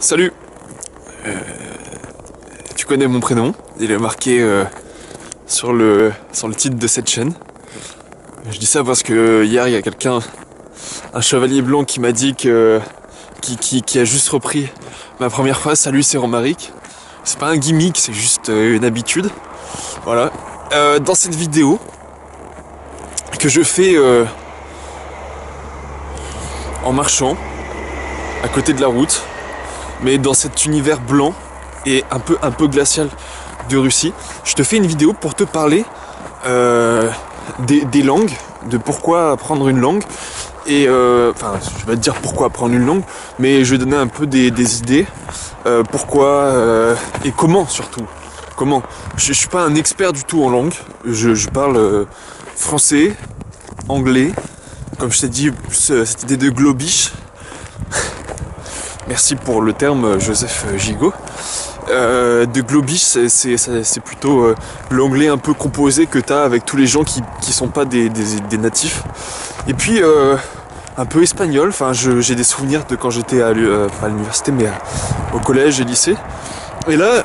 Salut. Tu connais mon prénom, il est marqué sur le titre de cette chaîne. Je dis ça parce que hier il y a quelqu'un, un chevalier blanc qui m'a dit qui a juste repris ma première phrase. Salut, c'est Romaric. C'est pas un gimmick, c'est juste une habitude. Voilà. Dans cette vidéo que je fais en marchant à côté de la route, mais dans cet univers blanc et un peu glacial de Russie, je te fais une vidéo pour te parler des langues, de pourquoi apprendre une langue. Et enfin, je vais te dire pourquoi apprendre une langue, mais je vais donner un peu des idées, pourquoi et comment surtout. Comment. Je suis pas un expert du tout en langue, je parle français, anglais, comme je t'ai dit, cette idée de globish. Merci pour le terme, Joseph Gigot. De globish, c'est plutôt l'anglais un peu composé que tu as avec tous les gens qui sont pas des natifs. Et puis un peu espagnol, enfin j'ai des souvenirs de quand j'étais pas à l'université mais au collège et lycée. Et là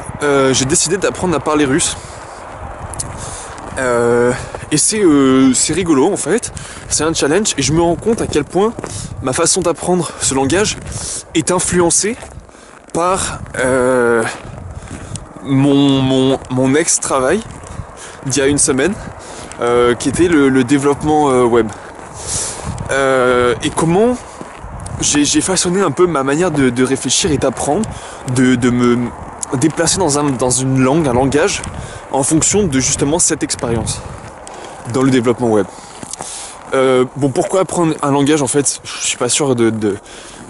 j'ai décidé d'apprendre à parler russe. Et c'est rigolo en fait, c'est un challenge et je me rends compte à quel point ma façon d'apprendre ce langage est influencée par mon ex-travail d'il y a une semaine qui était le développement web. Et comment j'ai façonné un peu ma manière de réfléchir et d'apprendre, de me déplacer dans une langue, un langage, en fonction de justement cette expérience dans le développement web. Bon, pourquoi apprendre un langage en fait? Je suis pas sûr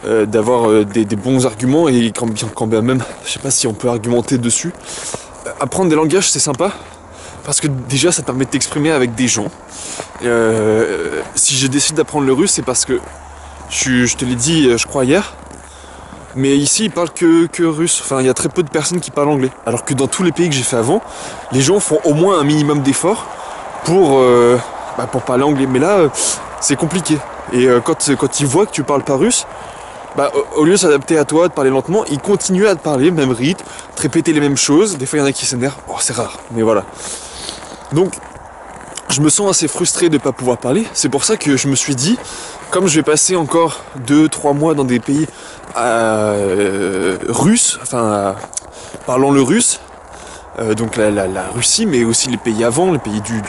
d'avoir des bons arguments et quand bien même, je sais pas si on peut argumenter dessus. Apprendre des langages c'est sympa parce que déjà ça te permet de t'exprimer avec des gens. Si je décide d'apprendre le russe, c'est parce que je te l'ai dit je crois hier, mais ici ils parlent que russe. Enfin il y a très peu de personnes qui parlent anglais, alors que dans tous les pays que j'ai fait avant, les gens font au moins un minimum d'efforts pour parler anglais. Mais là c'est compliqué. Et quand ils voient que tu parles pas russe, au lieu de s'adapter à toi, de parler lentement, ils continuent à te parler, même rythme, te répéter les mêmes choses. Des fois il y en a qui s'énervent, c'est rare, mais voilà. Donc je me sens assez frustré de ne pas pouvoir parler. C'est pour ça que je me suis dit, comme je vais passer encore 2-3 mois dans des pays russes, parlant le russe, donc la Russie, mais aussi les pays avant, les pays du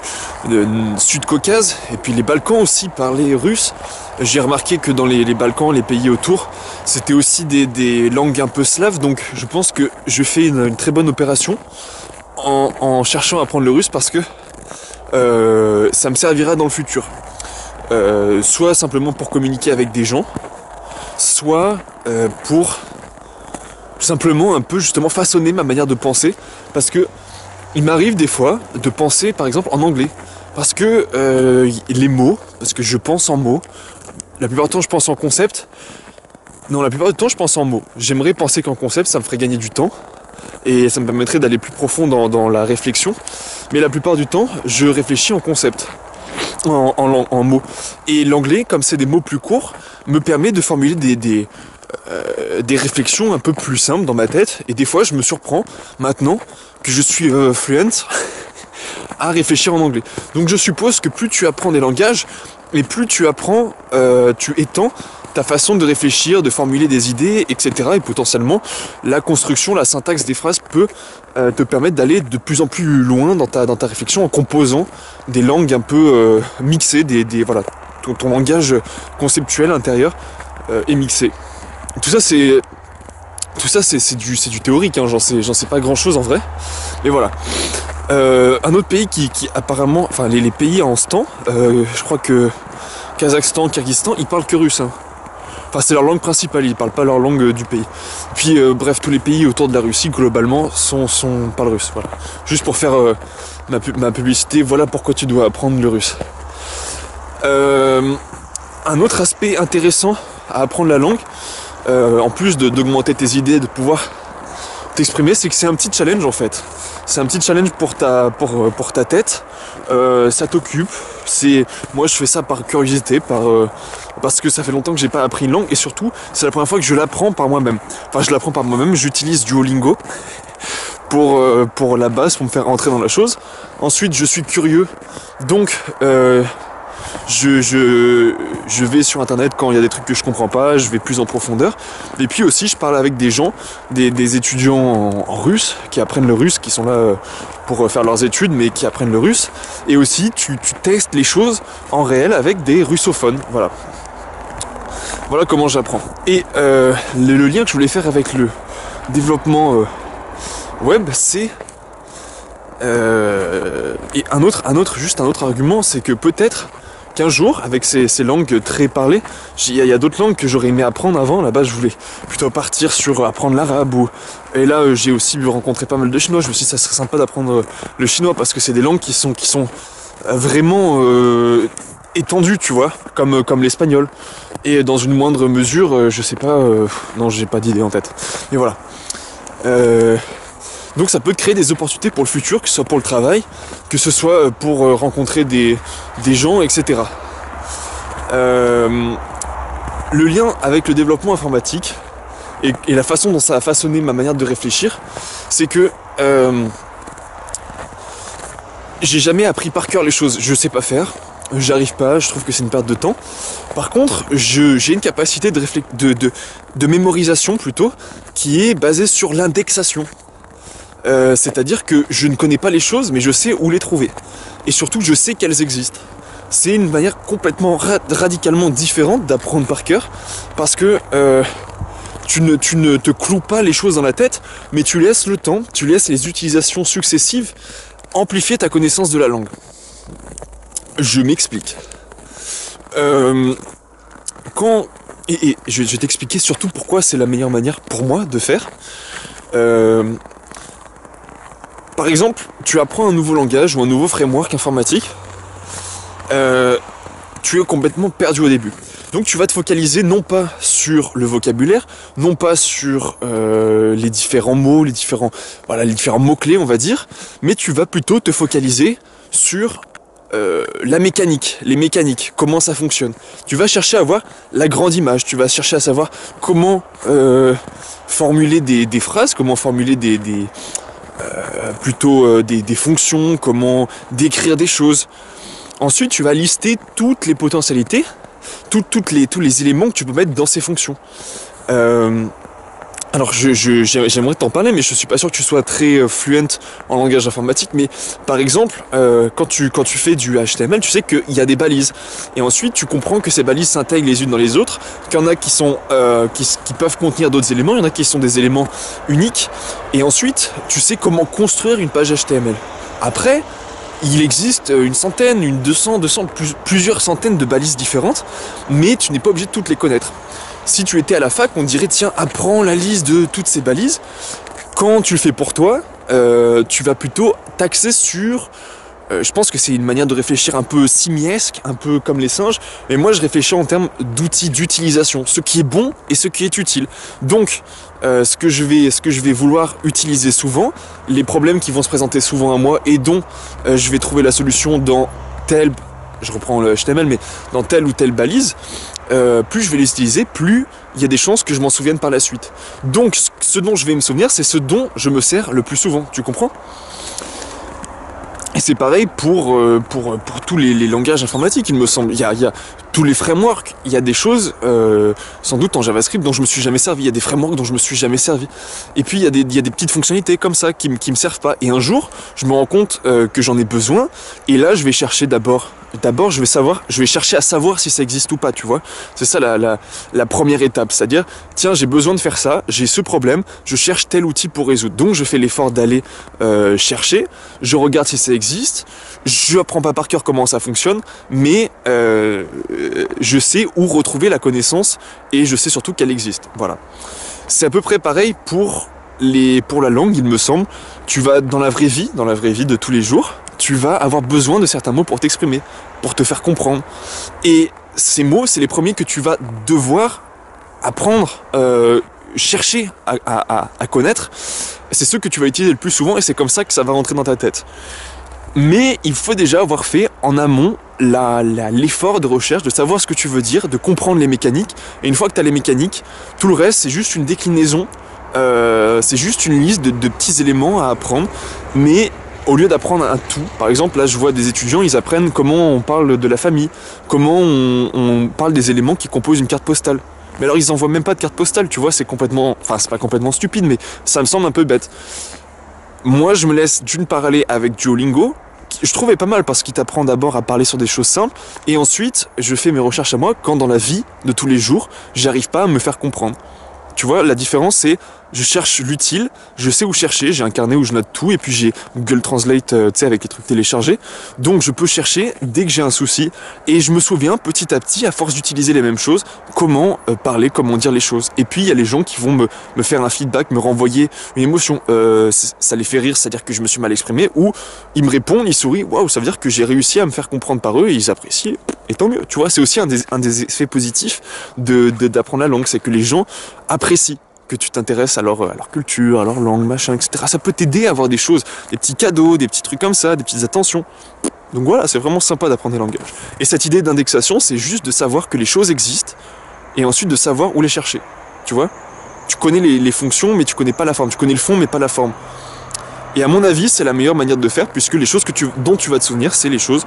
Sud-Caucase, et puis les Balkans aussi parlaient russe. J'ai remarqué que dans les Balkans, les pays autour, c'était aussi des langues un peu slaves, donc je pense que je fais une très bonne opération en cherchant à apprendre le russe parce que ça me servira dans le futur. Soit simplement pour communiquer avec des gens, soit pour simplement un peu justement façonner ma manière de penser, parce que il m'arrive des fois de penser par exemple en anglais, parce que les mots, parce que je pense en mots, la plupart du temps je pense en concept, non la plupart du temps je pense en mots, j'aimerais penser qu'en concept ça me ferait gagner du temps, et ça me permettrait d'aller plus profond dans la réflexion, mais la plupart du temps je réfléchis en concept, en mots, et l'anglais comme c'est des mots plus courts me permet de formuler des réflexions un peu plus simples dans ma tête, et des fois je me surprends maintenant que je suis fluent à réfléchir en anglais. Donc je suppose que plus tu apprends des langages et plus tu apprends, tu étends ta façon de réfléchir, de formuler des idées, etc. Et potentiellement la construction, la syntaxe des phrases peut te permettre d'aller de plus en plus loin dans ta réflexion en composant des langues un peu mixées, voilà, ton langage conceptuel intérieur est mixé. Tout ça c'est du théorique, hein, j'en sais pas grand chose en vrai, mais voilà. Un autre pays qui apparemment, enfin les pays en ce temps, je crois que Kazakhstan, Kyrgyzstan, ils parlent que russe, hein. Enfin c'est leur langue principale, ils parlent pas leur langue du pays. Puis bref, tous les pays autour de la Russie globalement parlent russe, voilà. Juste pour faire ma publicité, voilà pourquoi tu dois apprendre le russe. Un autre aspect intéressant à apprendre la langue, en plus d'augmenter tes idées, de pouvoir t'exprimer, c'est que c'est un petit challenge en fait. C'est un petit challenge pour ta tête. Ça t'occupe. Moi je fais ça par curiosité, parce que ça fait longtemps que j'ai pas appris une langue et surtout c'est la première fois que je l'apprends par moi-même. Enfin je l'apprends par moi-même, j'utilise Duolingo pour la base, pour me faire rentrer dans la chose. Ensuite je suis curieux, donc je vais sur internet quand il y a des trucs que je comprends pas, je vais plus en profondeur. Et puis aussi je parle avec des gens, des étudiants en russe qui apprennent le russe, qui sont là pour faire leurs études mais qui apprennent le russe. Et aussi tu testes les choses en réel avec des russophones. Voilà comment j'apprends. Et le lien que je voulais faire avec le développement web, c'est et un autre argument, c'est que peut-être qu'un jour, avec ces langues très parlées, il y a d'autres langues que j'aurais aimé apprendre avant. Là-bas, je voulais plutôt partir sur apprendre l'arabe. Et là, j'ai aussi rencontré pas mal de chinois. Je me suis dit, ça serait sympa d'apprendre le chinois parce que c'est des langues qui sont vraiment étendues, tu vois, comme l'espagnol. Et dans une moindre mesure, je sais pas, non, j'ai pas d'idée en tête. Mais voilà. Donc ça peut créer des opportunités pour le futur, que ce soit pour le travail, que ce soit pour rencontrer des gens, etc. Le lien avec le développement informatique et la façon dont ça a façonné ma manière de réfléchir, c'est que j'ai jamais appris par cœur les choses. Je sais pas faire, j'arrive pas, je trouve que c'est une perte de temps. Par contre, j'ai une capacité de mémorisation plutôt, qui est basée sur l'indexation. C'est-à-dire que je ne connais pas les choses, mais je sais où les trouver. Et surtout, je sais qu'elles existent. C'est une manière complètement radicalement différente d'apprendre par cœur, parce que tu ne te cloues pas les choses dans la tête, mais tu laisses le temps, tu laisses les utilisations successives amplifier ta connaissance de la langue. Je m'explique. Et je vais t'expliquer surtout pourquoi c'est la meilleure manière pour moi de faire. Par exemple, tu apprends un nouveau langage ou un nouveau framework informatique, tu es complètement perdu au début. Donc tu vas te focaliser non pas sur le vocabulaire, non pas sur les différents mots, les différents mots-clés on va dire, mais tu vas plutôt te focaliser sur la mécanique, les mécaniques, comment ça fonctionne. Tu vas chercher à voir la grande image, tu vas chercher à savoir comment formuler des phrases, comment formuler des fonctions, comment décrire des choses. Ensuite, tu vas lister toutes les potentialités, tous les éléments que tu peux mettre dans ces fonctions. Alors, j'aimerais t'en parler, mais je suis pas sûr que tu sois très fluent en langage informatique. Mais par exemple, quand tu fais du HTML, tu sais qu'il y a des balises. Et ensuite, tu comprends que ces balises s'intègrent les unes dans les autres, qu'il y en a qui peuvent contenir d'autres éléments, il y en a qui sont des éléments uniques. Et ensuite, tu sais comment construire une page HTML. Après, il existe une centaine, 200, plusieurs centaines de balises différentes, mais tu n'es pas obligé de toutes les connaître. Si tu étais à la fac, on dirait tiens, apprends la liste de toutes ces balises. Quand tu le fais pour toi, tu vas plutôt t'axer sur... je pense que c'est une manière de réfléchir un peu simiesque, un peu comme les singes, mais moi je réfléchis en termes d'outils d'utilisation, ce qui est bon et ce qui est utile. Donc, ce que je vais vouloir utiliser souvent, les problèmes qui vont se présenter souvent à moi et dont je vais trouver la solution dans je reprends le HTML, mais dans telle ou telle balise, plus je vais les utiliser, plus il y a des chances que je m'en souvienne par la suite. Donc, ce dont je vais me souvenir, c'est ce dont je me sers le plus souvent. Tu comprends ? Et c'est pareil pour tous les langages informatiques, il me semble. Il y a tous les frameworks, il y a des choses, sans doute en JavaScript, dont je me suis jamais servi. Il y a des frameworks dont je me suis jamais servi. Et puis il y a des petites fonctionnalités comme ça qui me servent pas. Et un jour, je me rends compte que j'en ai besoin. Et là, je vais chercher d'abord, je vais chercher à savoir si ça existe ou pas, tu vois. C'est ça la première étape, c'est-à-dire, tiens, j'ai besoin de faire ça, j'ai ce problème, je cherche tel outil pour résoudre. Donc je fais l'effort d'aller chercher, je regarde si ça existe, je apprends pas par cœur comment ça fonctionne, mais je sais où retrouver la connaissance et je sais surtout qu'elle existe. Voilà. C'est à peu près pareil pour la langue, il me semble. Tu vas dans la vraie vie de tous les jours, tu vas avoir besoin de certains mots pour t'exprimer, pour te faire comprendre. Et ces mots, c'est les premiers que tu vas devoir apprendre chercher à connaître, c'est ceux que tu vas utiliser le plus souvent et c'est comme ça que ça va rentrer dans ta tête. Mais il faut déjà avoir fait en amont l'effort de recherche, de savoir ce que tu veux dire, de comprendre les mécaniques. Et une fois que tu as les mécaniques, tout le reste c'est juste une déclinaison, c'est juste une liste de petits éléments à apprendre. Mais au lieu d'apprendre un tout, par exemple là je vois des étudiants, ils apprennent comment on parle de la famille, comment on parle des éléments qui composent une carte postale. Mais alors ils envoient même pas de carte postale, tu vois, c'est complètement, enfin c'est pas complètement stupide, mais ça me semble un peu bête. Moi, je me laisse d'une part aller avec Duolingo, qui je trouvais pas mal parce qu'il t'apprend d'abord à parler sur des choses simples, et ensuite, je fais mes recherches à moi quand dans la vie de tous les jours, j'arrive pas à me faire comprendre. Tu vois, la différence c'est, je cherche l'utile, je sais où chercher, j'ai un carnet où je note tout, et puis j'ai Google Translate, tu sais, avec les trucs téléchargés, donc je peux chercher dès que j'ai un souci, et je me souviens petit à petit, à force d'utiliser les mêmes choses, comment parler, comment dire les choses. Et puis il y a les gens qui vont me faire un feedback, me renvoyer une émotion, ça les fait rire, c'est-à-dire que je me suis mal exprimé, ou ils me répondent, ils sourient, waouh, ça veut dire que j'ai réussi à me faire comprendre par eux, et ils apprécient, et tant mieux. Tu vois, c'est aussi un des effets positifs d'apprendre la langue, c'est que les gens apprécient que tu t'intéresses à leur culture, à leur langue, machin, etc. Ça peut t'aider à avoir des choses, des petits cadeaux, des petits trucs comme ça, des petites attentions. Donc voilà, c'est vraiment sympa d'apprendre des langages. Et cette idée d'indexation, c'est juste de savoir que les choses existent, et ensuite de savoir où les chercher. Tu vois ? Tu connais les fonctions, mais tu connais pas la forme. Tu connais le fond, mais pas la forme. Et à mon avis, c'est la meilleure manière de faire, puisque les choses dont tu vas te souvenir, c'est les choses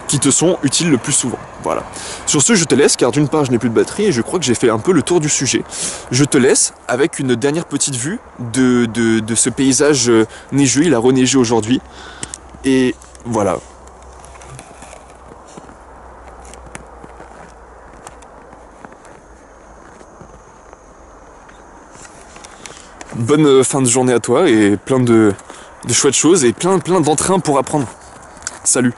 qui te sont utiles le plus souvent. Voilà. Sur ce, je te laisse, car d'une part, je n'ai plus de batterie et je crois que j'ai fait un peu le tour du sujet. Je te laisse avec une dernière petite vue de ce paysage neigeux. Il a reneigé aujourd'hui. Et voilà. Bonne fin de journée à toi et plein de chouettes choses et plein d'entrain pour apprendre. Salut.